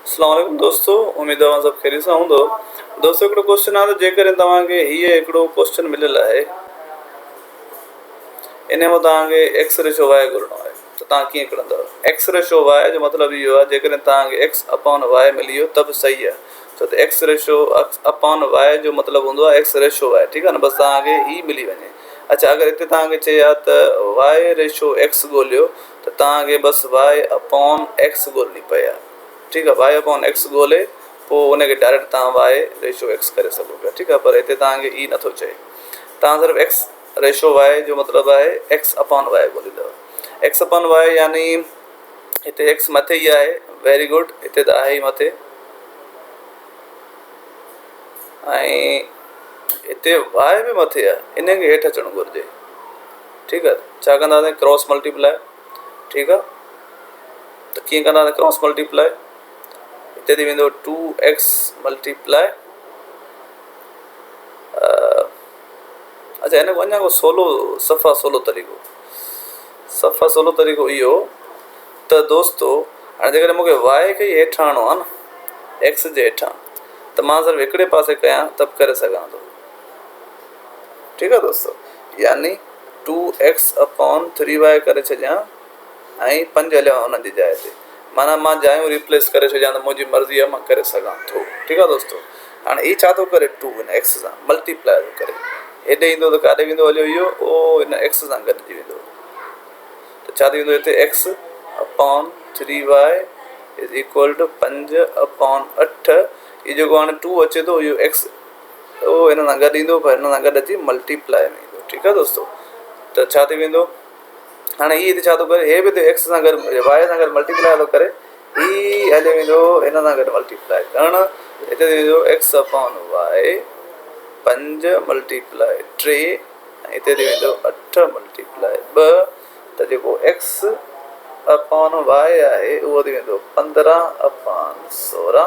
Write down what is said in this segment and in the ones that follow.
अस्सलाम वालेकुम दोस्तों, उम्मीद है सब खैरियत सां हूंदो। दोस्तों हिकिड़ो क्वेश्चन आहे त जेकॾहिं तव्हांखे हीअ हिकिड़ो क्वेश्चन मिलियल आहे, इन में तव्हांखे एक्स रेशो वाई ॻोल्हणो आहे त तव्हां कीअं कढंदव। एक्स रेशो वाई जो मतिलबु इहो आहे जेकॾहिं तव्हांखे एक्स अपॉन वाई मिली वियो त बि सही आहे, छो त एक्स रेशो अपॉन वाई जो मतिलबु हूंदो आहे एक्स रेशो वाई, ठीकु आहे न, बसि तव्हांखे ई मिली वञे। अच्छा, अगरि हिते तव्हांखे चए हा त वाई रेशो एक्स ॻोल्हियो त तव्हांखे बसि वाई अपॉन एक्स ॻोल्हणी पए आहे, ठीकु आहे। वाई अपॉन एक्स ॻोल्हे पोइ उनखे डायरेक्ट तव्हां वाई रेशो एक्स करे सघो पिया, ठीकु आहे। पर हिते तव्हांखे ई नथो चए, तव्हां सिर्फ़ु एक्स रेशो वाई जो मतिलबु आहे एक्स अपॉन वाई ॻोल्हींदव। एक्स अपॉन वाई यानी हिते एक्स मथे ई आहे, वेरी गुड, हिते त आहे ई मथे, ऐं हिते वाई बि मथे आहे, इनखे हेठि अचणु घुरिजे, ठीकु आहे। छा कंदासीं, क्रॉस मल्टीप्लाई, ठीकु आहे। त कीअं कंदासीं क्रॉस मल्टीप्लाई, हिते थी वेंदो 2x मल्टीप्लाई, अच्छा हिन को अञा को सफ़ा सवलो तरीक़ो इहो त दोस्तो, हाणे जेकॾहिं मूंखे वाई खे ई हेठि आणो आहे न, एक्स जे हेठां, त मां सिर्फ़ु हिकिड़े पासे कयां त बि करे सघां थो, ठीकु आहे दोस्तो। यानी 2x अपॉन 3y करे छॾियां ऐं 5 हलिया हुन जी जाइ ते, माना मां जायूं रिप्लेस करे छॾियां त मुंहिंजी मर्ज़ी आहे, मां करे सघां थो, ठीकु आहे दोस्तो। हाणे ही छा थो करे, 2 हिन एक्स सां मल्टीप्लाई थो करे, हेॾे ईंदो त काॾे वेंदो हलियो इहो, ओ हिन एक्स सां गॾिजी वेंदो, त छा थी वेंदो हिते x upon 3y is equal to 5 upon 8। इहो जेको हाणे 2 अचे थो इहो एक्स ओ हिन सां गॾु ईंदो, पर हिन सां गॾु अची मल्टीप्लाई में ईंदो, ठीकु आहे दोस्तो। त छा थी वेंदो, हाणे ही हिते छा थो करे, हे बि हिते एक्स सां गॾु वाई सां गॾु मल्टीप्लाई थो करे, ही हली वेंदो हिन सां गॾु मल्टीप्लाई करणु, हिते थी वेंदो एक्स अपॉन वाई 5 मल्टीप्लाई 3, ऐं हिते थी वेंदो 8 मल्टीप्लाई 2, त जेको एक्स अपॉन वाई आहे उहो थी वेंदो 15 अपॉन 16।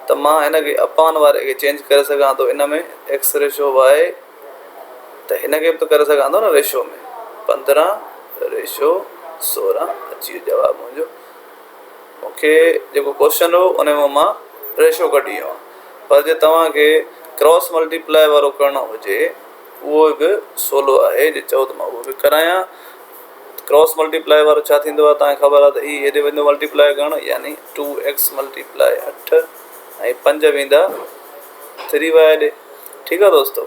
त मां हिनखे अपॉन वारे खे चेंज करे सघां थो इन में एक्स रेशो वाई, त हिनखे बि त करे सघां थो न रेशो में, 15 रेशो 16 अची वियो जवाबु मुंहिंजो। मूंखे जेको क्वेश्चन हो उन में मां रेशो कढी वियो आहे, पर जे तव्हांखे क्रॉस मल्टीप्लाई वारो करिणो हुजे उहो बि सवलो आहे, जे चओ त मां उहो बि करायां। क्रॉस मल्टीप्लाई वारो छा थींदो आहे तव्हांखे ख़बर आहे त ही हेॾे वेंदो मल्टीप्लाई करणु, यानी 2x मल्टीप्लाई 8 ऐं 5 वेंदा 3y ॾे, ठीकु आहे दोस्तो।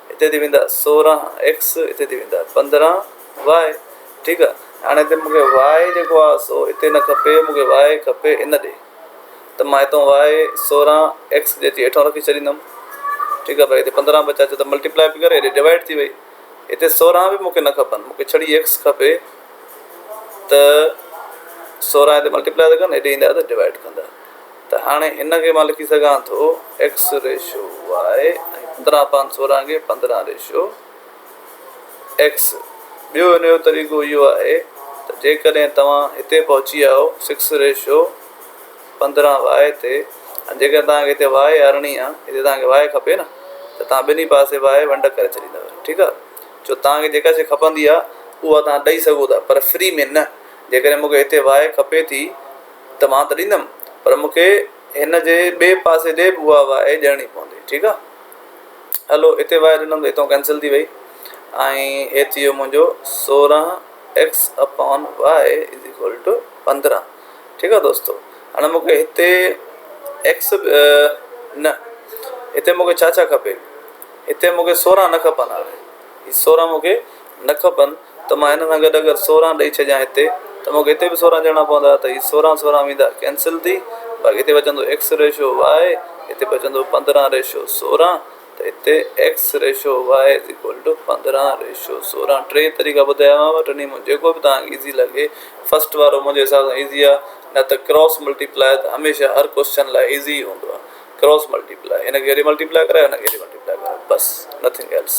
हिते थी वेंदा 16x, हिते थी वेंदा 15y, ठीकु आहे। हाणे हिते मूंखे y जेको आहे सो हिते न खपे, मूंखे y खपे इन ॾे, त मां हितां y 16x जे अची हेठां रखी छॾींदुमि, ठीकु आहे। भई हिते 15 बचा त मल्टीप्लाई बि करे हेॾे डिवाइड थी वई, हिते 16 बि मूंखे न खपनि, मूंखे छड़ी x खपे, त 16 हिते मल्टीप्लाई था कनि, हेॾे ईंदा त डिवाइड कंदा। त हाणे हिनखे मां लिखी सघां थो एक्स रेशो वाई, ऐं 15 अपॉन 16 खे 15 रेशो एक्स। ॿियो हिन जो तरीक़ो इहो आहे त जेकॾहिं तव्हां हिते पहुची विया हो 6 रेशो 15 वाई ते, ऐं जेकर तव्हांखे हिते वाई हणणी आहे, हिते तव्हांखे वाई खपे न, त तव्हां ॿिन्ही पासे वाई वंड करे छॾींदव, ठीकु आहे। छो तव्हांखे जेका शइ खपंदी आहे उहा तव्हां ॾेई सघो था, पर फ्री में न। जेकॾहिं मूंखे हिते वाई खपे थी त मां त ॾींदुमि, पर मूंखे हिन जे ॿिए पासे ॾे बि उहा वाई ॾियणी पवंदी, ठीकु आहे। हलो हिते वाई ॾिनमि त हितां कैंसिल थी वई, ऐं हे थी वियो मुंहिंजो 16x upon y is equal to 15, ठीकु आहे दोस्तो। हाणे मूंखे हिते एक्स न, हिते मूंखे छा खपे, हिते मूंखे 16 न खपनि, हाणे 16 मूंखे न खपनि, त मां हिन सां गॾु अगरि 16 ॾेई छॾियां हिते, त मूंखे हिते बि 16 ॾियणा पवंदा, त हीअ 16 वेंदा कैंसिल थी, बाक़ी हिते बचंदो एक्स रेशो वाई, हिते बचंदो 15 रेशो 16, त हिते x ratio y is equal to 15 ratio 16। 3 तरीक़ा ॿुधायामांव, टिनी में जेको बि तव्हांखे ईज़ी लॻे। फस्ट वारो मुंहिंजे हिसाब सां ईज़ी आहे, न त क्रॉस मल्टीप्लाई त हमेशह हर क्वेश्चन लाइ ईज़ी हूंदो आहे। क्रॉस मल्टीप्लाई, हिनखे हेॾे मल्टीप्लाई करायो, हिनखे हेॾे मल्टीप्लाई करायो, बस, नथिंग एल्स।